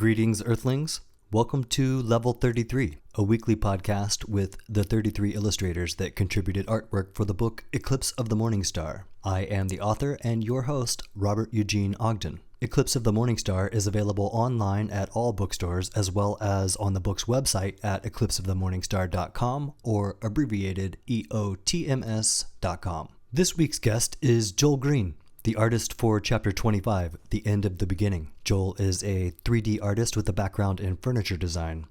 Greetings, Earthlings. Welcome to Level 33, a weekly podcast with the 33 illustrators that contributed artwork for the book Eclipse of the Mourning Star. I am the author and your host, Robert Eujean Ogden. Eclipse of the Mourning Star is available online at all bookstores as well as on the book's website at eclipseofthemorningstar.com or abbreviated EOTMS.com. This week's guest is Joel Green, the artist for Chapter 25, The End of the Beginning. Joel is a 3D artist with a background in furniture design.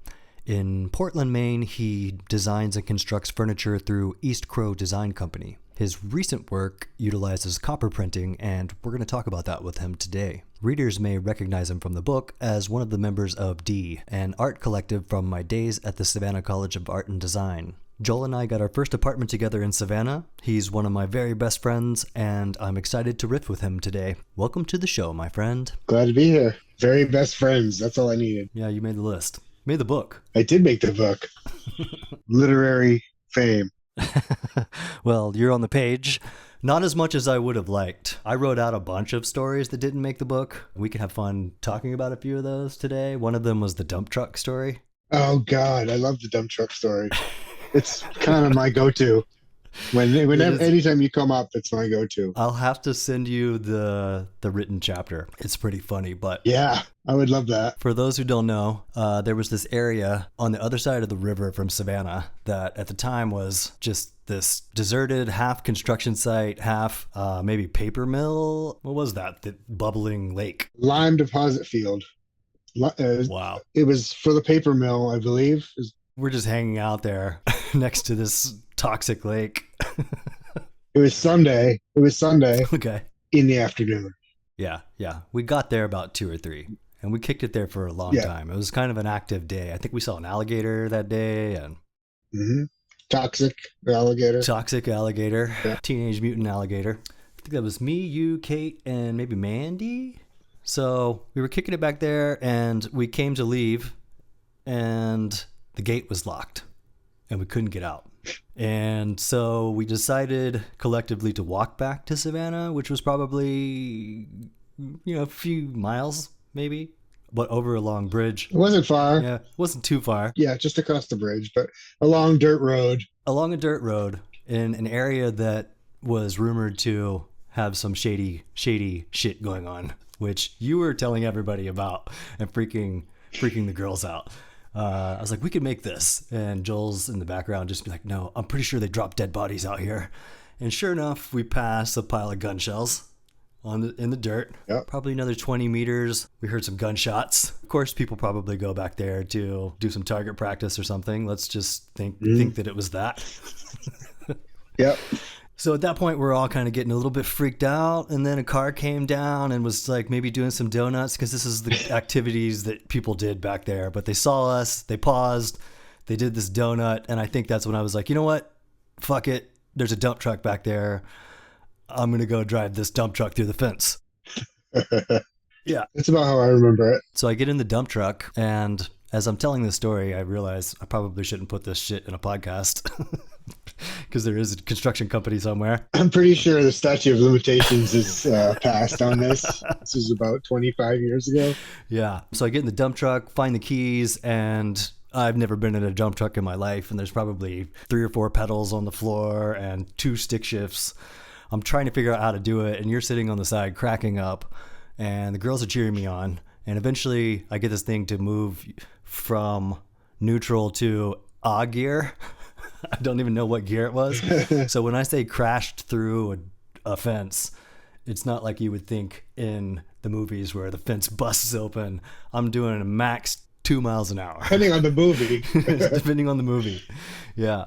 In Portland, Maine, he designs and constructs furniture through East Crow Design Company. His recent work utilizes copper printing, and we're going to talk about that with him today. Readers may recognize him from the book as one of the members of D, an art collective from my days at the Savannah College of Art and Design. Joel and I got our first apartment together in Savannah. He's one of my very best friends, and I'm excited to riff with him today. Welcome to the show, my friend. Glad to be here. Very best friends. That's all I needed. Yeah, you made the list. Made the book. I did make the book. Literary fame. Well, you're on the page. Not as much as I would have liked. I wrote out a bunch of stories that didn't make the book. We can have fun talking about a few of those today. One of them was the dump truck story. Oh, God. I love the dump truck story. It's kind of my go-to. Anytime you come up, it's my go-to. I'll have to send you the written chapter. It's pretty funny, but yeah, I would love that. For those who don't know, there was this area on the other side of the river from Savannah that at the time was just this deserted half construction site, half maybe paper mill. What was that? The bubbling lake. Lime deposit field. Wow. It was for the paper mill, I believe. We're just hanging out there next to this toxic lake. It was Sunday. Okay. In the afternoon. Yeah. We got there about 2 or 3, and we kicked it there for a long time. It was kind of an active day. I think we saw an alligator that day. And Toxic alligator. Yeah. Teenage mutant alligator. I think that was me, you, Kate, and maybe Mandy. So we were kicking it back there, and we came to leave, and the gate was locked, and we couldn't get out. And so we decided collectively to walk back to Savannah, which was probably, a few miles, maybe, but over a long bridge. It wasn't far. Yeah, it wasn't too far. Yeah, just across the bridge, but along dirt road. Along a dirt road in an area that was rumored to have some shady shit going on, which you were telling everybody about and freaking the girls out. I was like, we could make this. And Joel's in the background just be like, no, I'm pretty sure they dropped dead bodies out here. And sure enough, we pass a pile of gun shells in the dirt. Yep. Probably another 20 meters. We heard some gunshots. Of course, people probably go back there to do some target practice or something. Let's just think that it was that. Yep. So at that point, we're all kind of getting a little bit freaked out. And then a car came down and was like maybe doing some donuts, because this is the activities that people did back there. But they saw us, they paused, they did this donut. And I think that's when I was like, you know what? Fuck it. There's a dump truck back there. I'm going to go drive this dump truck through the fence. Yeah. That's about how I remember it. So I get in the dump truck, and as I'm telling this story, I realize I probably shouldn't put this shit in a podcast. Because there is a construction company somewhere. I'm pretty sure the statute of limitations is passed on this. This is about 25 years ago. Yeah. So I get in the dump truck, find the keys, and I've never been in a dump truck in my life. And there's probably 3 or 4 pedals on the floor and 2 stick shifts. I'm trying to figure out how to do it. And you're sitting on the side cracking up, and the girls are cheering me on. And eventually I get this thing to move from neutral to A gear. I don't even know what gear it was. So when I say crashed through a fence, it's not like you would think in the movies where the fence busts open. I'm doing a max 2 miles an hour. Depending on the movie. Depending on the movie. Yeah.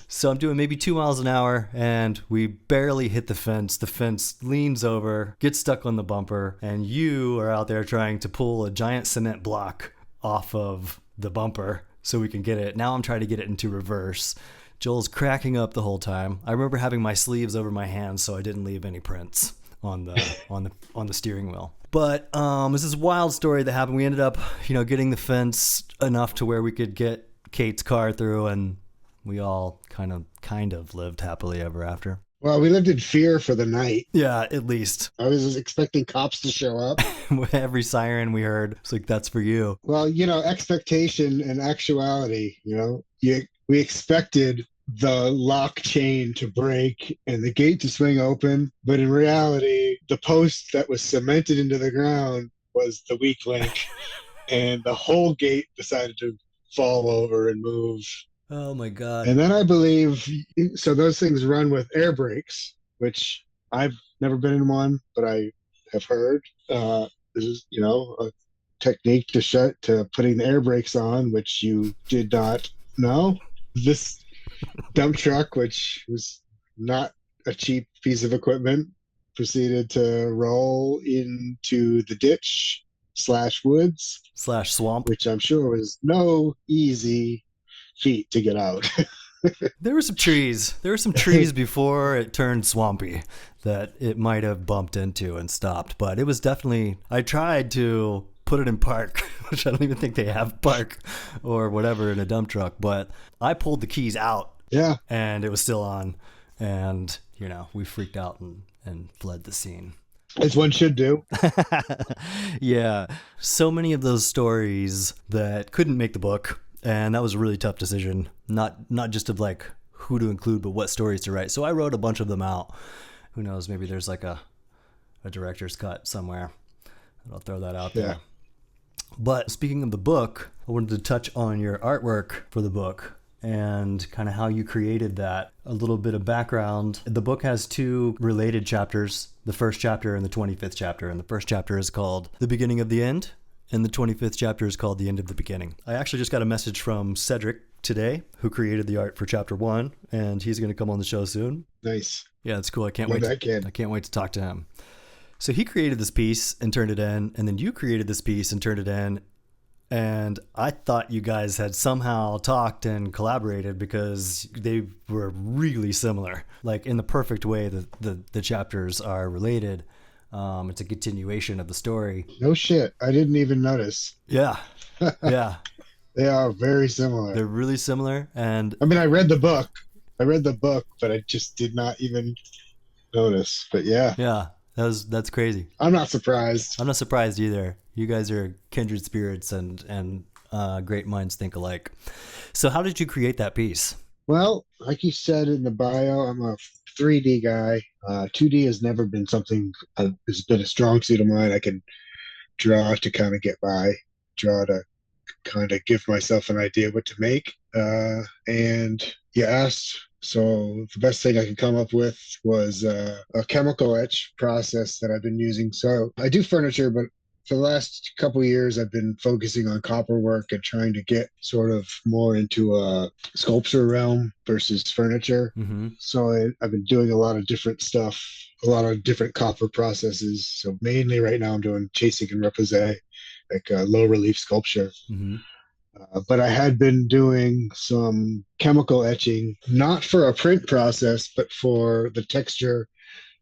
So I'm doing maybe 2 miles an hour, and we barely hit the fence. The fence leans over, gets stuck on the bumper, and you are out there trying to pull a giant cement block off of the bumper so we can get it. Now I'm trying to get it into reverse. Joel's cracking up the whole time. I remember having my sleeves over my hands so I didn't leave any prints on the steering wheel. But it was this wild story that happened. We ended up, getting the fence enough to where we could get Kate's car through, and we all kind of lived happily ever after. Well, we lived in fear for the night. Yeah, at least. I was expecting cops to show up. Every siren we heard, it's like, that's for you. Well, expectation and actuality, we expected the lock chain to break and the gate to swing open, but in reality, the post that was cemented into the ground was the weak link, and the whole gate decided to fall over and move. Oh my God. And then I believe, so those things run with air brakes, which I've never been in one, but I have heard. This is, a technique to putting the air brakes on, which you did not know. This dump truck, which was not a cheap piece of equipment, proceeded to roll into the ditch / woods / swamp, which I'm sure was no easy feet to get out. There were some trees. There were some trees before it turned swampy that it might have bumped into and stopped. But it was definitely, I tried to put it in park, which I don't even think they have park or whatever in a dump truck. But I pulled the keys out. Yeah. And it was still on. And, we freaked out and fled the scene. As one should do. Yeah. So many of those stories that couldn't make the book. And that was a really tough decision, not just of like who to include, but what stories to write. So I wrote a bunch of them out. Who knows? Maybe there's like a director's cut somewhere. I'll throw that out there. But speaking of the book, I wanted to touch on your artwork for the book and kind of how you created that. A little bit of background. The book has 2 related chapters, the first chapter and the 25th chapter. And the first chapter is called The Beginning of the End. And the 25th chapter is called The End of the Beginning. I actually just got a message from Cedric today, who created the art for chapter 1, and he's going to come on the show soon. Nice. Yeah, it's cool. I can't wait to talk to him. So he created this piece and turned it in, and then you created this piece and turned it in. And I thought you guys had somehow talked and collaborated because they were really similar. Like in the perfect way that the chapters are related. It's a continuation of the story. No shit. I didn't even notice. Yeah. Yeah. They are very similar. They're really similar. And I mean, I read the book, but I just did not even notice. But yeah. Yeah. That's crazy. I'm not surprised. I'm not surprised either. You guys are kindred spirits and great minds think alike. So how did you create that piece? Well, like you said in the bio, I'm a 3D guy. 2D has never been something has been a strong suit of mine. I can draw to kind of get by, draw to kind of give myself an idea what to make. And you asked, so the best thing I could come up with was a chemical etch process that I've been using. So I do furniture, but for the last couple of years, I've been focusing on copper work and trying to get sort of more into a sculpture realm versus furniture. Mm-hmm. So I've been doing a lot of different stuff, a lot of different copper processes. So mainly right now I'm doing chasing and repousse, like low relief sculpture. Mm-hmm. But I had been doing some chemical etching, not for a print process, but for the texture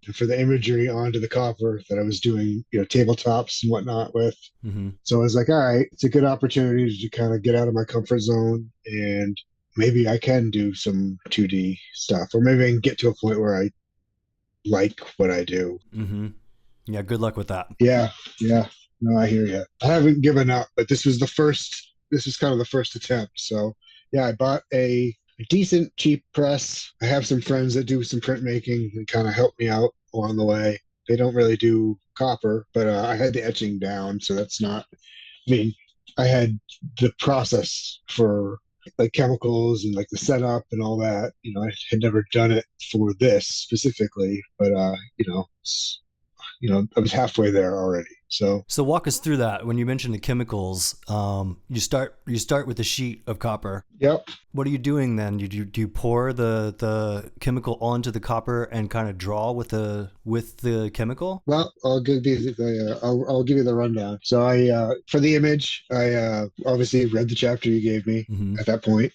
and for the imagery onto the copper that I was doing, tabletops and whatnot with. Mm-hmm. So I was like, all right, it's a good opportunity to kind of get out of my comfort zone, and maybe I can do some 2D stuff, or maybe I can get to a point where I like what I do. Mm-hmm. Yeah, good luck with that. Yeah. No, I hear you. I haven't given up, but this was kind of the first attempt. So yeah, I bought a decent cheap press. I have some friends that do some printmaking and kind of help me out along the way. They don't really do copper, but I had the etching down, so that's not, I had the process for like chemicals and like the setup and all that. I had never done it for this specifically, but I was halfway there already. So walk us through that. When you mentioned the chemicals, you start with a sheet of copper. Yep. What are you doing then? Do you pour the chemical onto the copper and kind of draw with the chemical? Well, I'll give you the rundown. So I for the image, I obviously read the chapter you gave me at that point.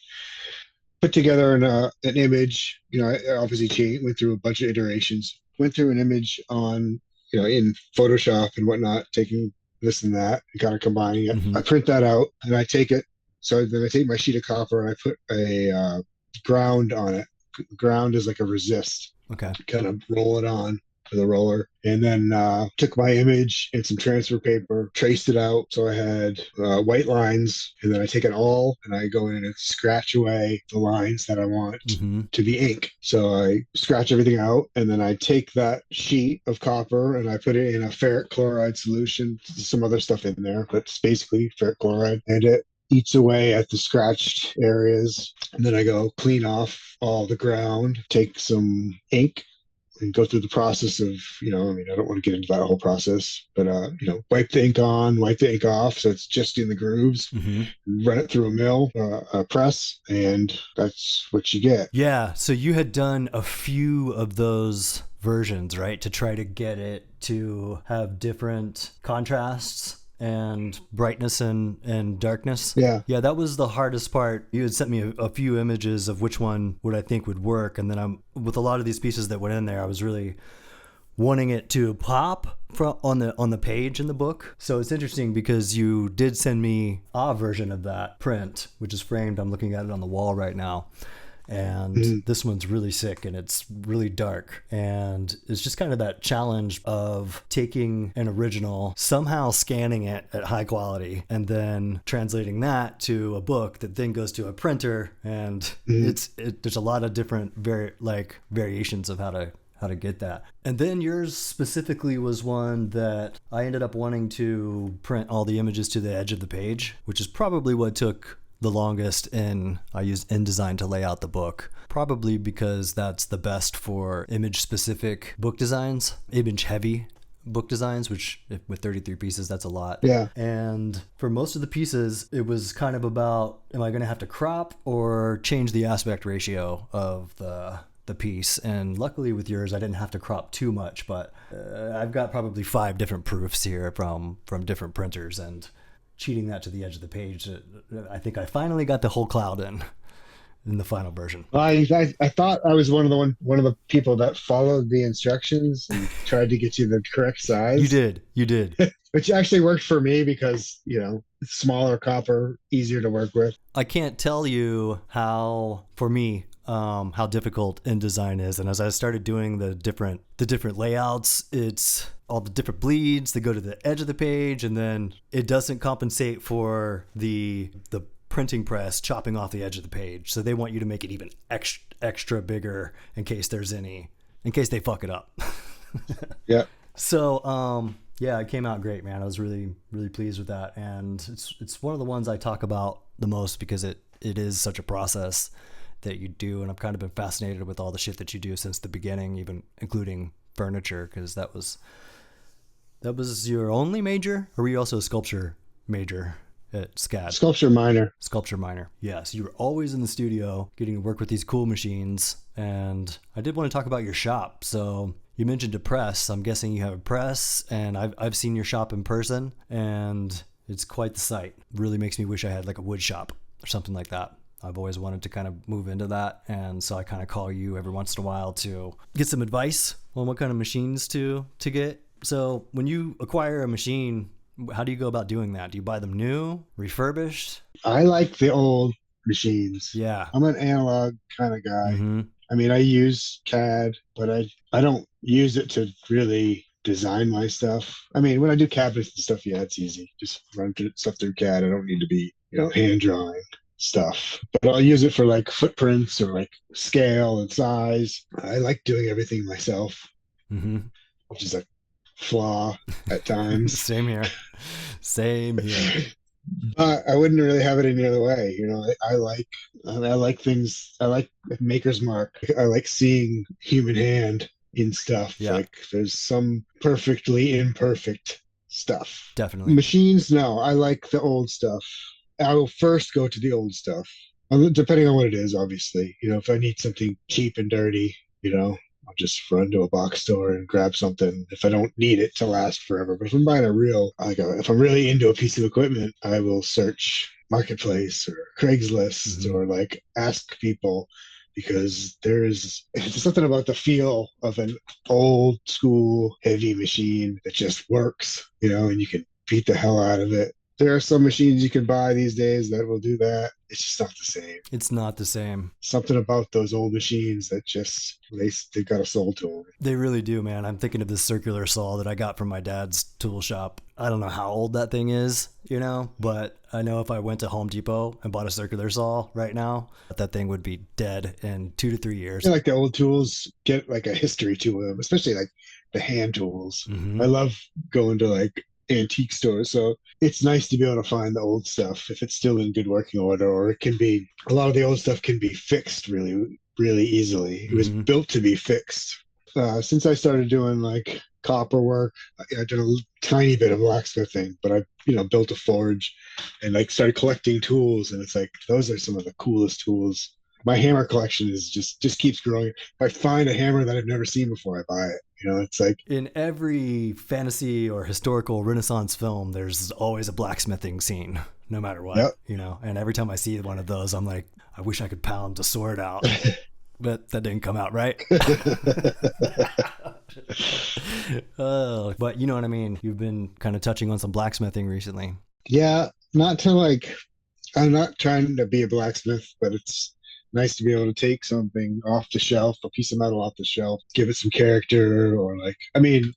Put together an image. I obviously went through a bunch of iterations. Went through an image on in Photoshop and whatnot, taking this and that and kind of combining it. I print that out and I take it. So then I take my sheet of copper and I put a ground on it, ground is like a resist. Okay. Kind of roll it on for the roller, and then took my image and some transfer paper, traced it out. So I had white lines, and then I take an awl and I go in and scratch away the lines that I want to be ink. So I scratch everything out, and then I take that sheet of copper and I put it in a ferric chloride solution, some other stuff in there, but it's basically ferric chloride, and it eats away at the scratched areas. And then I go clean off all the ground, take some ink, and go through the process of, I don't want to get into that whole process, but, wipe the ink on, wipe the ink off. So it's just in the grooves, run it through a mill, a press, and that's what you get. Yeah. So you had done a few of those versions, right? To try to get it to have different contrasts and brightness and darkness. Yeah. That was the hardest part. You had sent me a few images of which one would I think would work, and then with a lot of these pieces that went in there, I was really wanting it to pop on the page in the book. So it's interesting because you did send me a version of that print, which is framed. I'm looking at it on the wall right now. And this one's really sick, and it's really dark, and it's just kind of that challenge of taking an original, somehow scanning it at high quality, and then translating that to a book that then goes to a printer. And there's a lot of different variations of how to get that. And then yours specifically was one that I ended up wanting to print all the images to the edge of the page, which is probably what took the longest. I used InDesign to lay out the book, probably because that's the best for image specific book designs, image heavy book designs, which with 33 pieces, that's a lot. Yeah. And for most of the pieces, it was kind of about, am I going to have to crop or change the aspect ratio of the piece? And luckily with yours, I didn't have to crop too much, but I've got probably 5 different proofs here from different printers, and cheating that to the edge of the page, I think I finally got the whole cloud in the final version. I thought I was one of the people that followed the instructions and tried to get you the correct size. You did. Which actually worked for me because, smaller copper, easier to work with. I can't tell you how difficult InDesign is. And as I started doing the different layouts, it's all the different bleeds that go to the edge of the page, and then it doesn't compensate for the printing press chopping off the edge of the page. So they want you to make it even extra bigger in case they fuck it up. Yeah. So, it came out great, man. I was really, really pleased with that. And it's one of the ones I talk about the most because it is such a process that you do. And I've kind of been fascinated with all the shit that you do since the beginning, even including furniture, because that was your only major, or were you also a sculpture major at SCAD? Sculpture minor. Yeah, so you were always in the studio getting to work with these cool machines. And I did want to talk about your shop. So you mentioned a press. I'm guessing you have a press, and I've seen your shop in person, and it's quite the sight. Really makes me wish I had like a wood shop or something like that. I've always wanted to kind of move into that, and so I kind of call you every once in a while to get some advice on what kind of machines to get. So when you acquire a machine, how do you go about doing that? Do you buy them new, refurbished? I like the old machines. Yeah. I'm an analog kind of guy. I mean, I use CAD, but I don't use it to really design my stuff. I mean, when I do cabinets and stuff, yeah, it's easy. Just run stuff through CAD. I don't need to be, hand drawing stuff. But I'll use it for like footprints or like scale and size. I like doing everything myself, which is a flaw at times. Same here. But I wouldn't really have it any other way. I like things. I like maker's mark. I like seeing human hand in stuff. Yeah. Like there's some perfectly imperfect stuff. Definitely. Machines, no. I like the old stuff. I will first go to the old stuff, depending on what it is, obviously. If I need something cheap and dirty, I'll just run to a box store and grab something if I don't need it to last forever. But if I'm buying if I'm really into a piece of equipment, I will search Marketplace or Craigslist or ask people, because there's something about the feel of an old school heavy machine that just works, and you can beat the hell out of it. There are some machines you can buy these days that will do that. It's just not the same. It's not the same. Something about those old machines that just they got a soul to them. They really do, man. I'm thinking of this circular saw that I got from my dad's tool shop. I don't know how old that thing is, but I know if I went to Home Depot and bought a circular saw right now, that thing would be dead in 2 to 3 years. Yeah, like the old tools get like a history to them, especially like the hand tools. Mm-hmm. I love going to like antique stores, so it's nice to be able to find the old stuff if it's still in good working order, or it can be a lot of the old stuff can be fixed really, really easily. It was built to be fixed. Since I started doing like copper work, I did a tiny bit of blacksmithing, but I, built a forge and like started collecting tools, and it's like those are some of the coolest tools. My hammer collection is just keeps growing. If I find a hammer that I've never seen before, I buy it. It's like in every fantasy or historical Renaissance film, there's always a blacksmithing scene, no matter what. Yep. And every time I see one of those, I'm like, I wish I could pound the sword out. But that didn't come out right. But you know what I mean? You've been kind of touching on some blacksmithing recently. Yeah, not to like, I'm not trying to be a blacksmith, but it's nice to be able to take something off the shelf, a piece of metal off the shelf, give it some character, or like, I mean,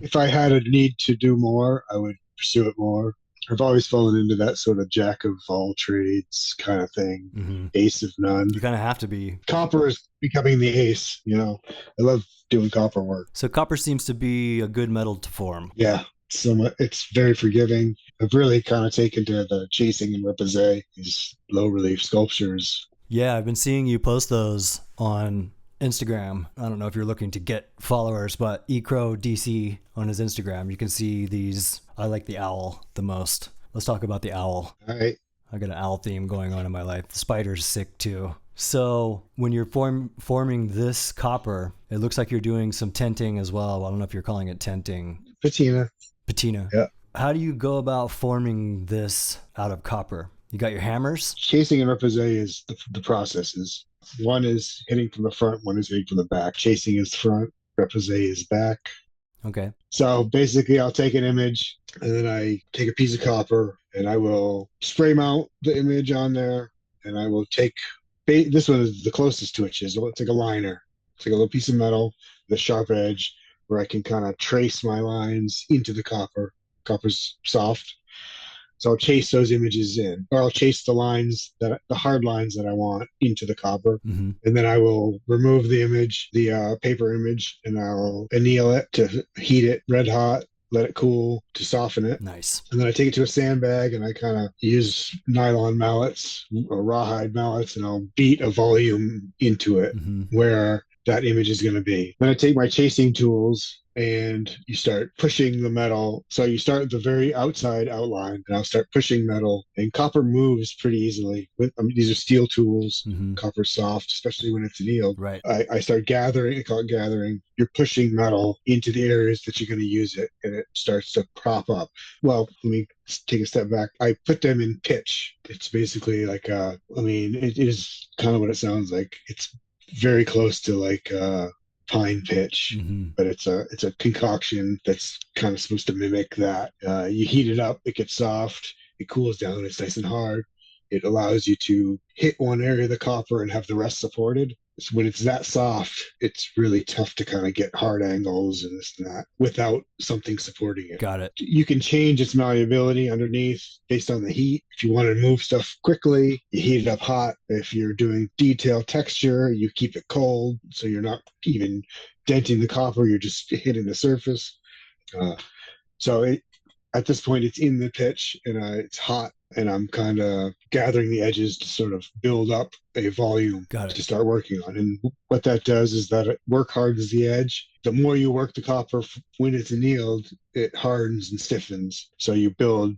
if I had a need to do more, I would pursue it more. I've always fallen into that sort of jack of all trades kind of thing, ace of none. You kind of have to be. Copper is becoming the ace, I love doing copper work. So copper seems to be a good metal to form. Yeah, it's very forgiving. I've really kind of taken to the chasing and repousse, these low relief sculptures. Yeah, I've been seeing you post those on Instagram. I don't know if you're looking to get followers, but ECRODC on his Instagram, you can see these. I like the owl the most. Let's talk about the owl. All right. I got an owl theme going on in my life. The spider's sick too. So when you're forming this copper, it looks like you're doing some tenting as well. I don't know if you're calling it tenting. Patina. Yeah. How do you go about forming this out of copper? You got your hammers? Chasing and repousse is the processes. One is hitting from the front, one is hitting from the back. Chasing is front, repousse is back. Okay. So basically I'll take an image and then I take a piece of copper and I will spray mount the image on there, and I will take, this one is the closest to it. It's like a liner. It's like a little piece of metal with a sharp edge where I can kind of trace my lines into the copper. Copper's soft. So I'll chase those images in, or I'll chase the hard lines that I want into the copper. And then I will remove the image, the paper image, and I'll anneal it to heat it red hot, let it cool to soften it. Nice. And then I take it to a sandbag and I kind of use nylon mallets or rawhide mallets, and I'll beat a volume into it where that image is going to be. Then I take my chasing tools and you start pushing the metal. So you start at the very outside outline, and I'll start pushing metal. And copper moves pretty easily. These are steel tools. Copper's soft, especially when it's annealed. Right. I start gathering. I call it gathering. You're pushing metal into the areas that you're going to use it, and it starts to prop up. Well, let me take a step back. I put them in pitch. It's basically like, it is kind of what it sounds like. It's very close to like pine pitch, but it's a concoction that's kind of supposed to mimic that. You heat it up, it gets soft, it cools down, it's nice and hard. It allows you to hit one area of the copper and have the rest supported. So when it's that soft, it's really tough to kind of get hard angles and this and that without something supporting it. Got it. You can change its malleability underneath based on the heat. If you want to move stuff quickly, you heat it up hot. If you're doing detail texture, you keep it cold, so you're not even denting the copper, you're just hitting the surface. At this point, it's in the pitch and it's hot, and I'm kind of gathering the edges to sort of build up a volume to start working on. And what that does is that it work hardens the edge. The more you work the copper when it's annealed, it hardens and stiffens. So you build,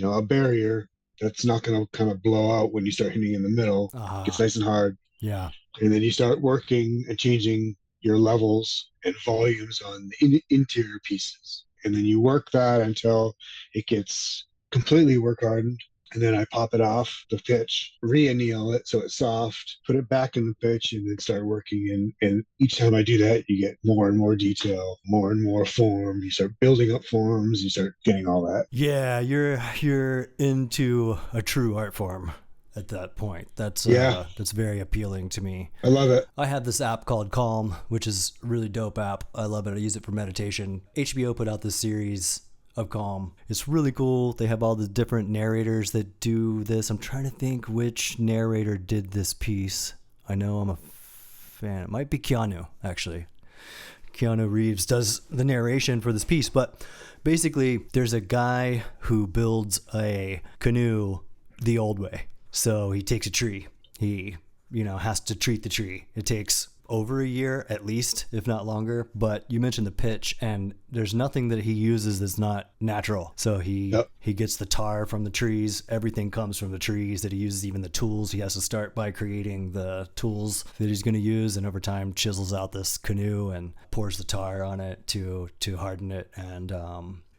a barrier that's not going to kind of blow out when you start hitting in the middle. It's nice and hard. Yeah. And then you start working and changing your levels and volumes on the interior pieces. And then you work that until it gets completely work hardened. and then I pop it off the pitch, re-anneal it so it's soft, put it back in the pitch, and then start working. And each time I do that, you get more and more detail, more and more form. You start building up forms. You start getting all that. Yeah, you're into a true art form at that point. That's very appealing to me. I love it. I have this app called Calm, which is a really dope app. I love it. I use it for meditation. HBO put out this series of Calm. It's really cool. They have all the different narrators that do this. I'm trying to think which narrator did this piece. I know I'm a fan. It might be Keanu, actually. Keanu Reeves does the narration for this piece, but basically there's a guy who builds a canoe the old way. So he takes a tree. He, has to treat the tree. It takes over a year at least, if not longer. But you mentioned the pitch, and there's nothing that he uses that's not natural. So he gets the tar from the trees. Everything comes from the trees that he uses, even the tools. He has to start by creating the tools that he's going to use, and over time chisels out this canoe and pours the tar on it to harden it. And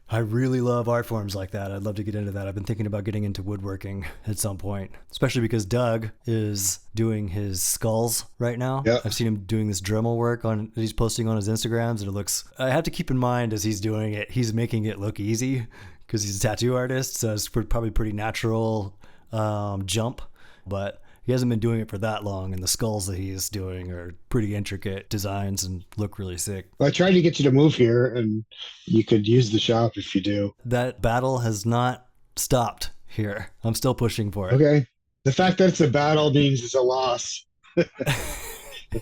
I really love art forms like that. I'd love to get into that. I've been thinking about getting into woodworking at some point, especially because Doug is doing his skulls right now. Yep. I've seen him doing this Dremel work that he's posting on his Instagrams, and I have to keep in mind as he's doing it, he's making it look easy because he's a tattoo artist. So it's probably pretty natural jump, but he hasn't been doing it for that long, and the skulls that he's doing are pretty intricate designs and look really sick. Well, I tried to get you to move here, and you could use the shop if you do. That battle has not stopped here. I'm still pushing for it. Okay. The fact that it's a battle means it's a loss. When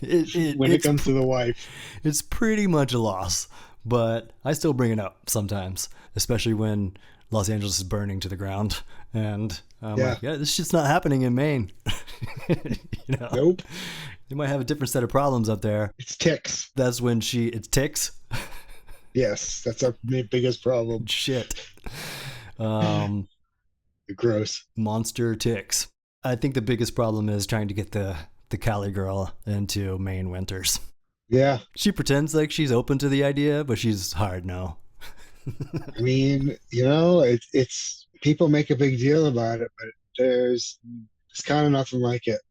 it comes to the wife. It's pretty much a loss, but I still bring it up sometimes, especially when Los Angeles is burning to the ground, and I'm like, this shit's not happening in Maine. Nope. They might have a different set of problems up there. It's ticks. That's when it's ticks. Yes, that's our biggest problem. Shit. Gross. Monster ticks. I think the biggest problem is trying to get the Cali girl into Maine winters. Yeah. She pretends like she's open to the idea, but she's hard no. I mean, it's people make a big deal about it, but it's kind of nothing like it.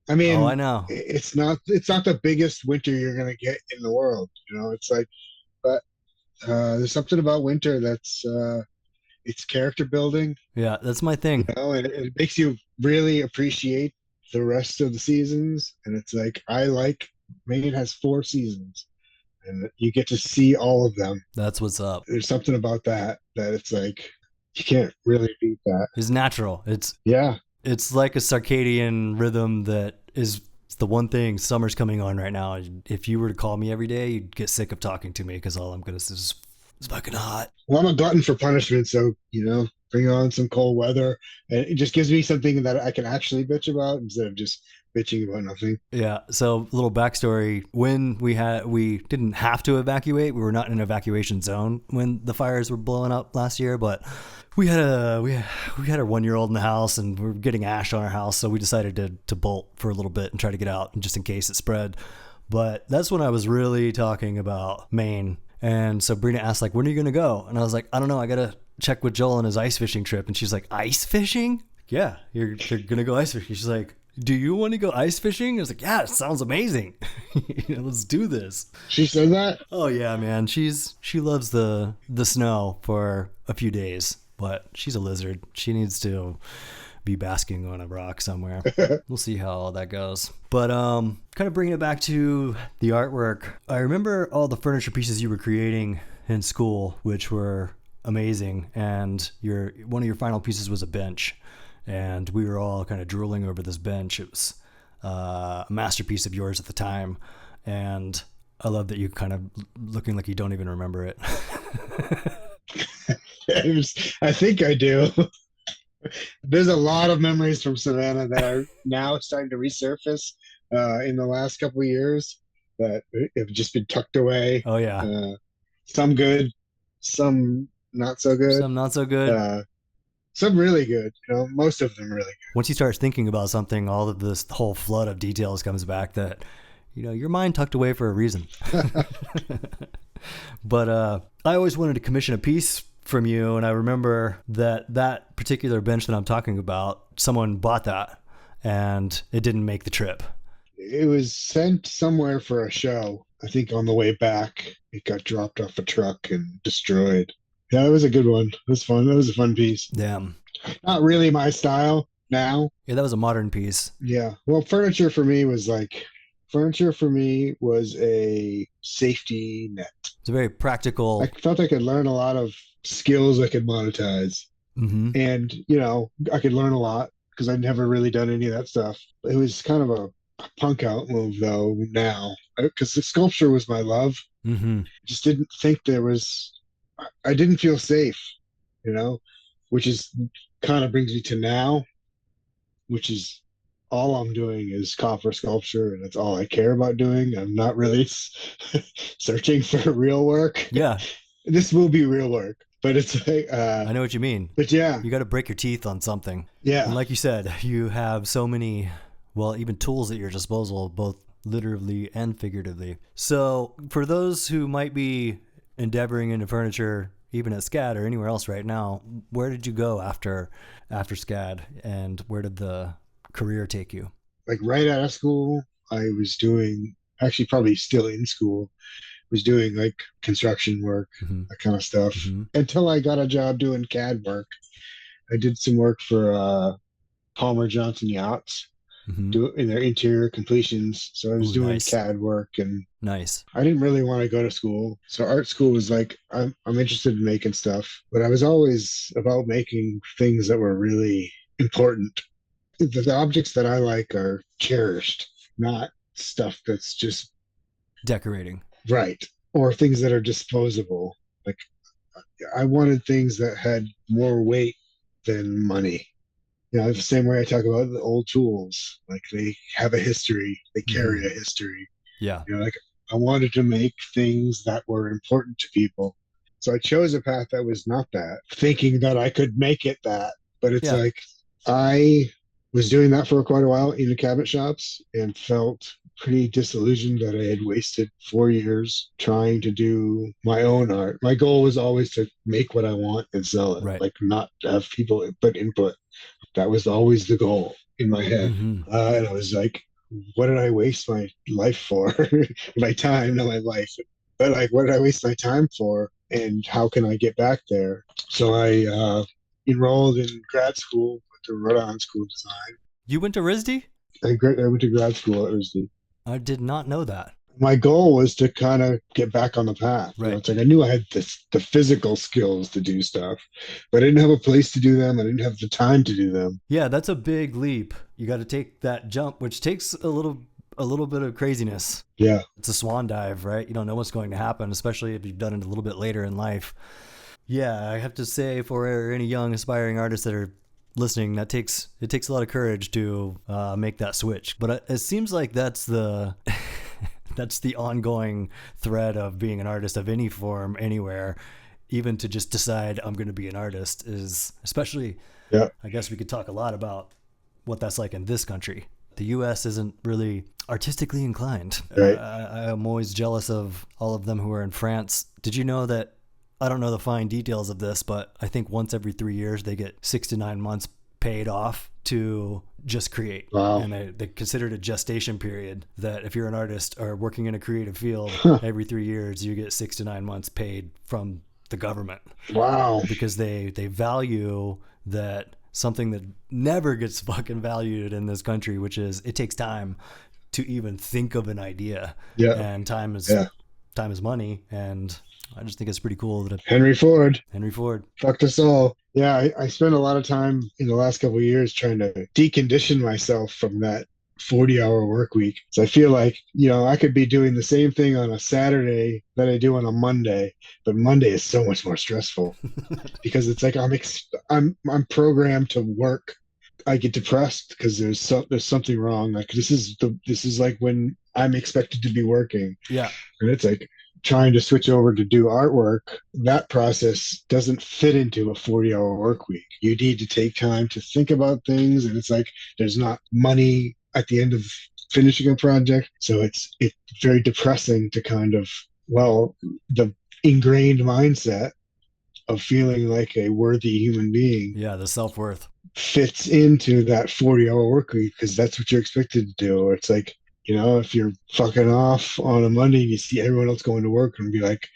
I mean, I know it's not the biggest winter you're gonna get in the world. It's like, but there's something about winter that's it's character building. Yeah, that's my thing. And it makes you really appreciate the rest of the seasons. And it's like Maine has 4 seasons. And you get to see all of them. That's what's up. There's something about that it's like, you can't really beat that. It's natural. It's like a circadian rhythm that is the one thing. Summer's coming on right now. If you were to call me every day, you'd get sick of talking to me because all I'm going to say is, it's fucking hot. Well, I'm a glutton for punishment, so, bring on some cold weather. And it just gives me something that I can actually bitch about instead of just bitching about nothing. Yeah. So a little backstory. When we didn't have to evacuate, we were not in an evacuation zone when the fires were blowing up last year, but we had a 1-year-old in the house, and we were getting ash on our house. So we decided to bolt for a little bit and try to get out, just in case it spread. But that's when I was really talking about Maine. And so Brina asked, like, when are you going to go? And I was like, I don't know. I got to check with Joel on his ice fishing trip. And she's like, ice fishing? Yeah, you're going to go ice fishing. She's like, do you want to go ice fishing? I was like, yeah, it sounds amazing. Let's do this. She said that? Oh yeah, man. She loves the snow for a few days, but she's a lizard. She needs to be basking on a rock somewhere. We'll see how all that goes. But kind of bringing it back to the artwork. I remember all the furniture pieces you were creating in school, which were amazing. And one of your final pieces was a bench. And we were all kind of drooling over this bench. It was a masterpiece of yours at the time. And I love that you kind of looking like you don't even remember it. I think I do. There's a lot of memories from Savannah that are now starting to resurface in the last couple of years that have just been tucked away. Oh, yeah. Some good, some not so good. Some not so good. Some really good, most of them really good. Once you start thinking about something, all of this whole flood of details comes back that, your mind tucked away for a reason. But I always wanted to commission a piece from you, and I remember that particular bench that I'm talking about, someone bought that and it didn't make the trip. It was sent somewhere for a show. I think on the way back, it got dropped off a truck and destroyed. Yeah, it was a good one. It was fun. That was a fun piece. Damn. Not really my style now. Yeah, that was a modern piece. Yeah. Well, furniture for me was a safety net. It's a very practical. I felt I could learn a lot of skills I could monetize. Mm-hmm. And, I could learn a lot because I'd never really done any of that stuff. It was kind of a punk out move though now, because the sculpture was my love. Mm-hmm. Just didn't think I didn't feel safe, which is kind of brings me to now, which is all I'm doing is copper sculpture, and that's all I care about doing. I'm not really searching for real work. Yeah. This will be real work, but it's like, I know what you mean. But yeah, you got to break your teeth on something. Yeah. And like you said, you have so many, even tools at your disposal, both literally and figuratively. So for those who might be endeavoring into furniture, even at SCAD or anywhere else right now, where did you go after SCAD, and where did the career take you? Like right out of school, I was doing, actually probably still in school, was doing like construction work, mm-hmm. that kind of stuff, mm-hmm. until I got a job doing CAD work. I did some work for Palmer Johnson Yachts, in their interior completions. So I was doing nice. CAD work, and nice. I didn't really want to go to school. So art school was like, I'm interested in making stuff, but I was always about making things that were really important. The objects that I like are cherished, not stuff that's just decorating. Right. Or things that are disposable. Like, I wanted things that had more weight than money. The same way I talk about the old tools, like they have a history, they carry a history. Yeah. Like I wanted to make things that were important to people. So I chose a path that was not that, thinking that I could make it that. But it's like, I was doing that for quite a while in the cabinet shops and felt pretty disillusioned that I had wasted 4 years trying to do my own art. My goal was always to make what I want and sell it, right. Like not have people put input. That was always the goal in my head. Mm-hmm. And I was like, what did I waste my life for? My time, not my life. But like, what did I waste my time for? And how can I get back there? So I enrolled in grad school, went to Rhode Island School of Design. You went to RISD? I went to grad school at RISD. I did not know that. My goal was to kind of get back on the path. Right. It's like I knew I had the physical skills to do stuff, but I didn't have a place to do them. I didn't have the time to do them. Yeah, that's a big leap. You got to take that jump, which takes a little bit of craziness. Yeah. It's a swan dive, right? You don't know what's going to happen, especially if you've done it a little bit later in life. Yeah, I have to say, for any young aspiring artists that are listening, it takes a lot of courage to make that switch. But it seems like that's the that's the ongoing thread of being an artist of any form, anywhere. Even to just decide I'm going to be an artist is, especially, I guess we could talk a lot about what that's like in this country. The U.S. isn't really artistically inclined. Right. I'm always jealous of all of them who are in France. Did you know that? I don't know the fine details of this, but I think once every 3 years they get 6 to 9 months paid off to just create. Wow. And they consider it a gestation period, that if you're an artist or working in a creative field, every 3 years you get 6 to 9 months paid from the government. Wow. Because they value that, something that never gets fucking valued in this country, which is it takes time to even think of an idea. Yeah. And time is money, and I just think it's pretty cool that Henry Ford fucked us all. Yeah, I spent a lot of time in the last couple of years trying to decondition myself from that 40-hour work week. So I feel like, I could be doing the same thing on a Saturday that I do on a Monday, but Monday is so much more stressful because it's like I'm programmed to work. I get depressed because there's something wrong. Like this is like when I'm expected to be working. Yeah. And it's like trying to switch over to do artwork, that process doesn't fit into a 40-hour work week. You need to take time to think about things, and it's like there's not money at the end of finishing a project. So it's very depressing to kind of, the ingrained mindset of feeling like a worthy human being Yeah, the self-worth. fits into that 40-hour work week because that's what you're expected to do. Or it's like, if you're fucking off on a Monday and you see everyone else going to work and be like,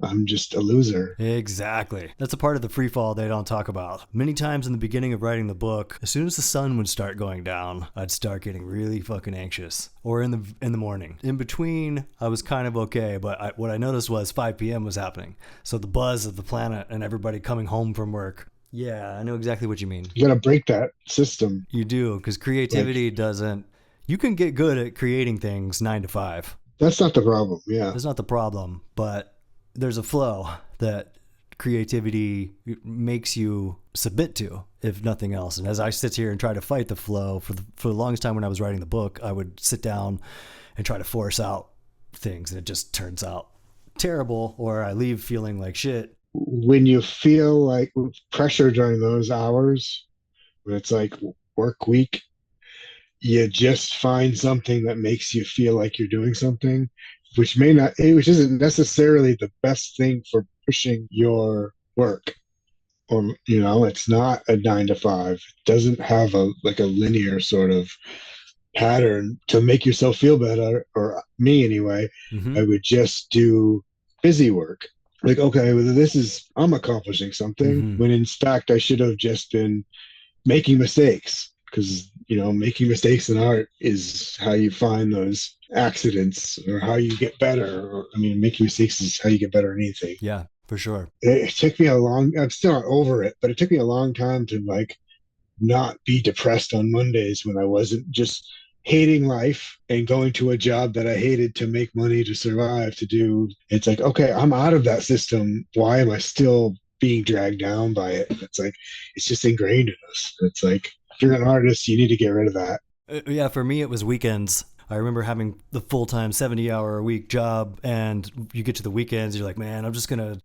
I'm just a loser. Exactly. That's a part of the free fall they don't talk about. Many times in the beginning of writing the book, as soon as the sun would start going down, I'd start getting really fucking anxious. Or in the morning. In between, I was kind of okay, but what I noticed was 5 p.m. was happening. So the buzz of the planet and everybody coming home from work. Yeah, I know exactly what you mean. You got to break that system. You do, because creativity doesn't... You can get good at creating things 9 to 5. That's not the problem, yeah. That's not the problem, but there's a flow that creativity makes you submit to, if nothing else. And as I sit here and try to fight the flow, for the longest time when I was writing the book, I would sit down and try to force out things, and it just turns out terrible, or I leave feeling like shit. When you feel like pressure during those hours, when it's like work week, you just find something that makes you feel like you're doing something, which isn't necessarily the best thing for pushing your work. Or, it's not a 9 to 5. It doesn't have a linear sort of pattern to make yourself feel better, or me anyway. I would just do busy work. Like, okay, well, I'm accomplishing something, when in fact I should have just been making mistakes, because making mistakes in art is how you find those accidents, or how you get better. Making mistakes is how you get better at anything. Yeah, for sure. It took me I'm still not over it, but it took me a long time to not be depressed on Mondays when I wasn't just hating life and going to a job that I hated to make money to survive to do. It's like, okay, I'm out of that system. Why am I still being dragged down by it? It's like, it's just ingrained in us. It's like, if you're an artist, you need to get rid of that. Yeah, for me, it was weekends. I remember having the full-time 70-hour-a-week job, and you get to the weekends, you're like, man, I'm just going to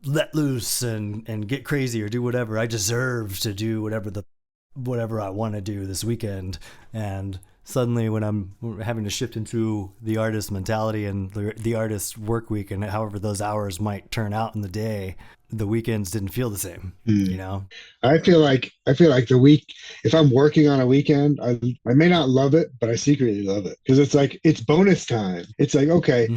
let loose and get crazy or do whatever. I deserve to do whatever I want to do this weekend. And suddenly when I'm having to shift into the artist mentality and the artist work week, and however those hours might turn out in the day, the weekends didn't feel the same, I feel like the week, if I'm working on a weekend, I may not love it, but I secretly love it, because it's like, it's bonus time. It's like, okay,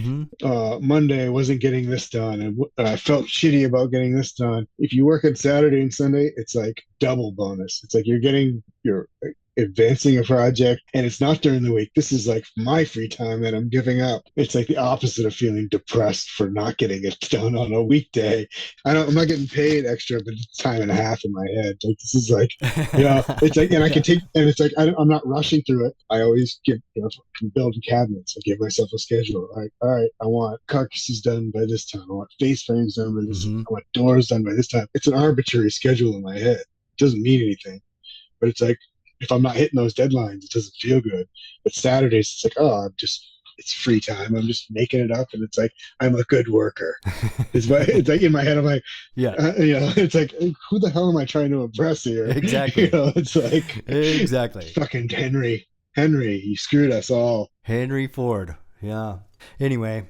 Monday I wasn't getting this done, and I felt shitty about getting this done. If you work on Saturday and Sunday, it's like double bonus. It's like you're advancing a project, and it's not during the week. This is like my free time that I'm giving up. It's like the opposite of feeling depressed for not getting it done on a weekday. I'm not getting paid extra, but it's time and a half in my head. Like, this is like, it's like, and I can take, and it's like, I'm not rushing through it. I always give, building cabinets. I give myself a schedule. Like, all right, I want carcasses done by this time. I want face frames done by this time. I want doors done by this time. It's an arbitrary schedule in my head. It doesn't mean anything, but it's like, if I'm not hitting those deadlines, it doesn't feel good. But Saturdays, it's like, it's free time. I'm just making it up, and it's like, I'm a good worker. It's like in my head, I'm like, yeah, it's like, who the hell am I trying to impress here? Exactly. It's like, exactly. Fucking Henry, you screwed us all. Henry Ford. Yeah. Anyway,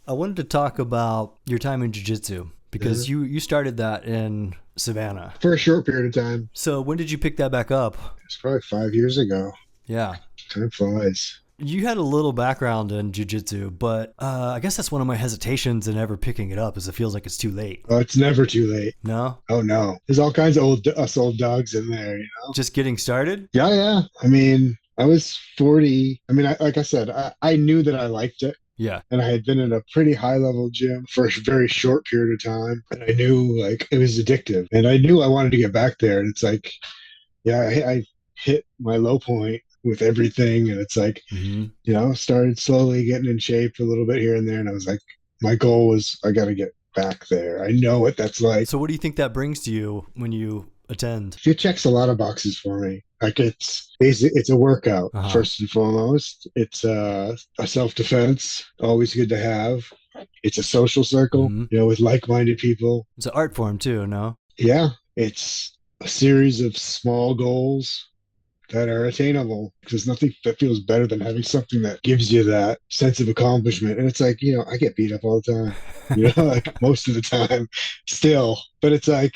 I wanted to talk about your time in jiu-jitsu, because you started that in Savannah for a short period of time. So when did you pick that back up? It's probably 5 years ago. Yeah. Time flies. You had a little background in jiu-jitsu, but I guess that's one of my hesitations in ever picking it up, is it feels like it's too late. Oh, it's never too late. No? Oh, no. There's all kinds of old dogs in there, Just getting started? Yeah. I mean, I was 40. I mean, like I said, I knew that I liked it. Yeah. And I had been in a pretty high level gym for a very short period of time. And I knew like it was addictive. And I knew I wanted to get back there. And it's like, I hit my low point with everything. And it's like, started slowly getting in shape a little bit here and there. And I was like, my goal was, I got to get back there. I know what that's like. So what do you think that brings to you when you attend? It checks a lot of boxes for me. Like, it's a workout, first and foremost. It's a self-defense, always good to have. It's a social circle, with like-minded people. It's an art form too, no? Yeah. It's a series of small goals that are attainable. There's nothing that feels better than having something that gives you that sense of accomplishment. And it's like, I get beat up all the time, like most of the time still. But it's like,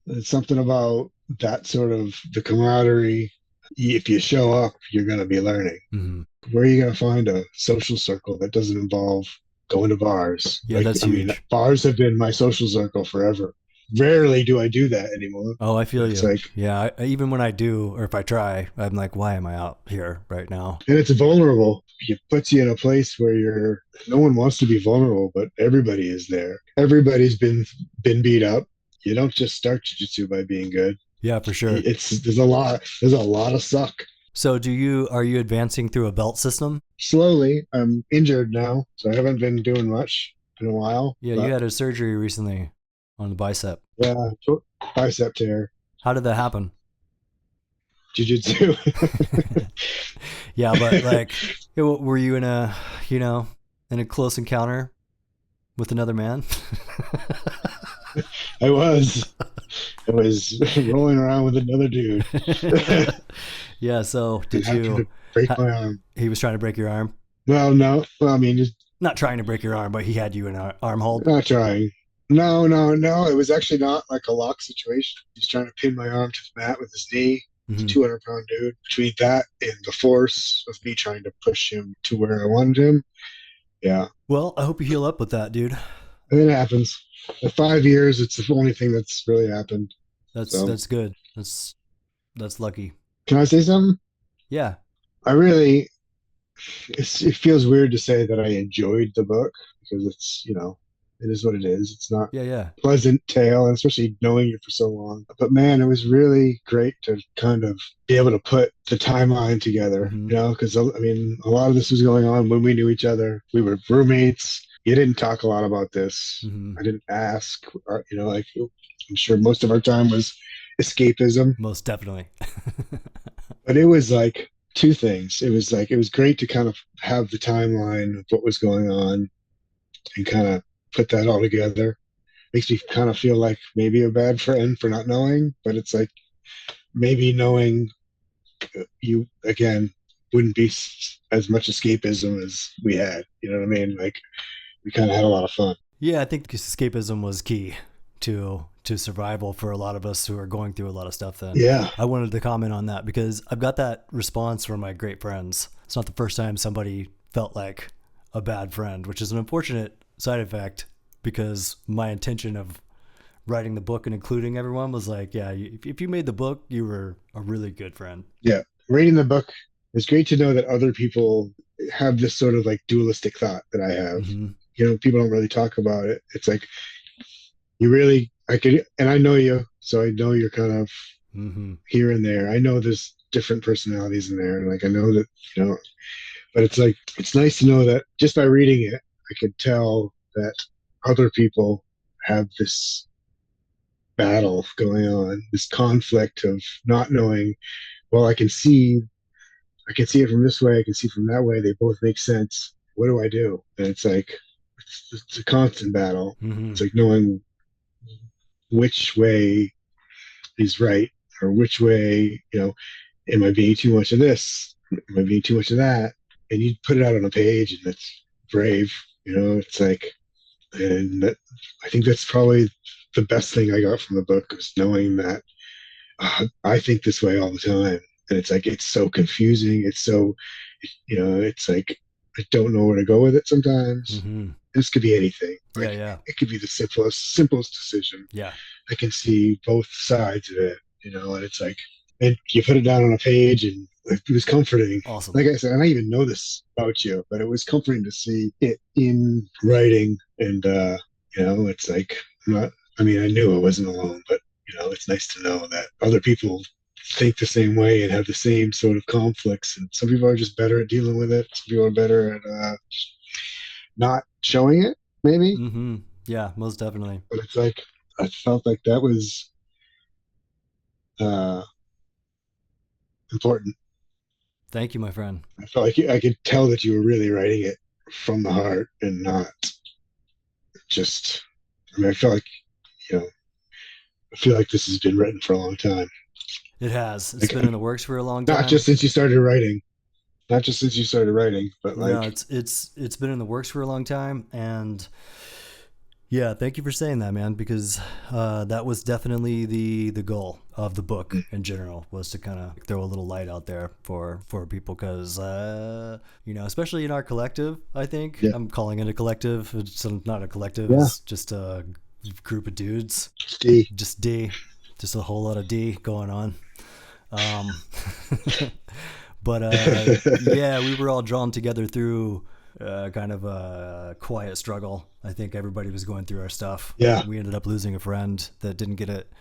it's something about that sort of the camaraderie. If you show up, you're going to be learning. Mhm. Where are you going to find a social circle that doesn't involve going to bars? Yeah, that's I mean, huge. bars have been my social circle forever. Rarely do I do that anymore. Oh, I feel It's you. like, Yeah, even when I do, or if I try, I'm like, why am I out here right now? and it's vulnerable. It puts you in a place where no one wants to be vulnerable, but everybody is there. Everybody's been beat up. You don't just start jiu-jitsu by being good. Yeah, for sure. There's a lot of suck. So are you advancing through a belt system? Slowly, I'm injured now, so I haven't been doing much in a while. Yeah, you But had a surgery recently on the bicep. yeah, bicep tear, How did that happen? jiu-jitsu. Yeah, but like, were you in in a close encounter with another man? I was. I was rolling around with another dude. Yeah, so did Happened you, to break my arm. he was trying to break your arm? Well, no. Well, I mean, just Not trying to break your arm, but he had you in an arm hold. not trying. No, no, no. It was actually not like a lock situation. He's trying to pin my arm to the mat with his knee. He's a Hmm. 200-pound dude. Between that and the force of me trying to push him to where I wanted him, yeah. Well, I hope you heal up with that, dude. And it happens. In 5 years, it's the only thing that's really happened. So, That's good. That's lucky. can I say something? Yeah. I really, it feels weird to say that I enjoyed the book because it is what it is. It's not Yeah, yeah. a pleasant tale, and especially knowing you for so long. But man, it was really great to kind of be able to put the timeline together, Hmm. because I mean, a lot of this was going on when we knew each other. We were roommates. You didn't talk a lot about this. Hmm. I didn't ask, like I'm sure most of our time was escapism, Most definitely. but it was like two things. It was great to kind of have the timeline of what was going on and kind of put that all together. Makes me kind of feel like maybe a bad friend for not knowing, but it's like maybe knowing you again wouldn't be as much escapism as we had. You know what I mean? Like we kind of had a lot of fun. Yeah, I think escapism was key to survival for a lot of us who are going through a lot of stuff then. Yeah. I wanted to comment on that because I've got that response from my great friends. It's not the first time somebody felt like a bad friend, which is an unfortunate side effect because my intention of writing the book and including everyone was like, yeah, if you made the book, you were a really good friend. Yeah. Reading the book, it's great to know that other people have this sort of like dualistic thought that I have. Hmm. People don't really talk about it. It's like I could, and I know you, so I know you're kind of Hmm. here and there. I know there's different personalities in there, and like I know that, but it's like it's nice to know that just by reading it, I could tell that other people have this battle going on, this conflict of not knowing. Well, I can see it from this way, I can see it from that way. They both make sense. What do I do? And it's like it's a constant battle. Hmm. It's like knowing which way is right or which way, am I being too much of this? Am I being too much of that? And you put it out on a page and it's brave, it's like, and I think that's probably the best thing I got from the book was knowing that I think this way all the time. And it's like, it's so confusing. It's so, it's like, I don't know where to go with it sometimes. Hmm. This could be anything. Yeah, Like yeah, it could be the simplest decision. yeah. I can see both sides of it, and it's like, and you put it down on a page and it was comforting. Awesome. Like I said, and I even know this about you, but it was comforting to see it in writing. And, it's like, I mean, I knew I wasn't alone, but, it's nice to know that other people think the same way and have the same sort of conflicts. And some people are just better at dealing with it. Some people are better at not showing it, maybe. Hmm. Yeah, most definitely. But it's like, I felt like that was uh, important. Thank you, my friend. I felt like I could tell that you were really writing it from the heart and not just. I mean, I feel like, I feel like this has been written for a long time. It has. It's Like, been in the works for a long not time. just since you started writing, not just since you started writing, but No, like, it's been in the works for a long time, and yeah, thank you for saying that, man, because that was definitely the goal of the book in general, was to kind of throw a little light out there for people, because especially in our collective, I think yeah, I'm calling it a collective. It's not a collective. yeah, It's just a group of dudes, Steve, just just a whole lot of D going on. Um, but yeah, we were all drawn together through kind of a quiet struggle. I think everybody was going through our stuff. yeah, We ended up losing a friend that didn't get it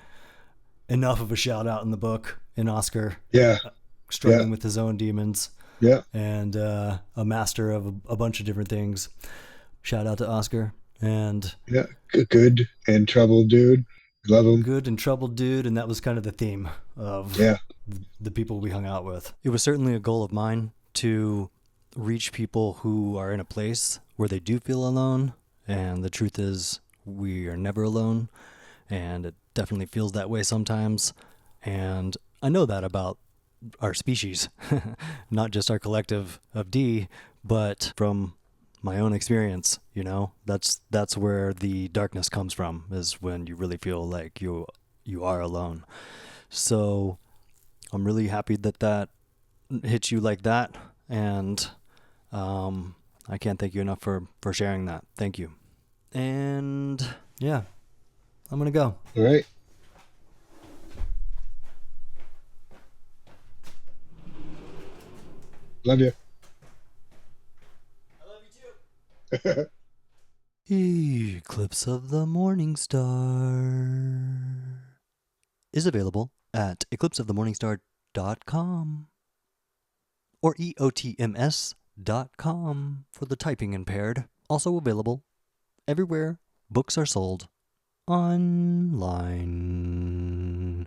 enough of a shout out in the book, in Oscar, yeah, yeah, struggling with his own demons, yeah, and a master of a bunch of different things. Shout out to Oscar. And yeah. Good and troubled dude. Love him. good and troubled dude, and that was kind of the theme of Yeah, the people we hung out with. It was certainly a goal of mine to reach people who are in a place where they do feel alone, and the truth is we are never alone, and it definitely feels that way sometimes. And I know that about our species, not just our collective of D, but from my own experience, that's where the darkness comes from, is when you really feel like you are alone. So I'm really happy that hit you like that, and I can't thank you enough for sharing that. Thank you. And yeah, I'm gonna go. all right. Love you. Eclipse of the Mourning Star is available at eclipseofthemorningstar.com or eotms.com for the typing impaired. Also available everywhere books are sold online.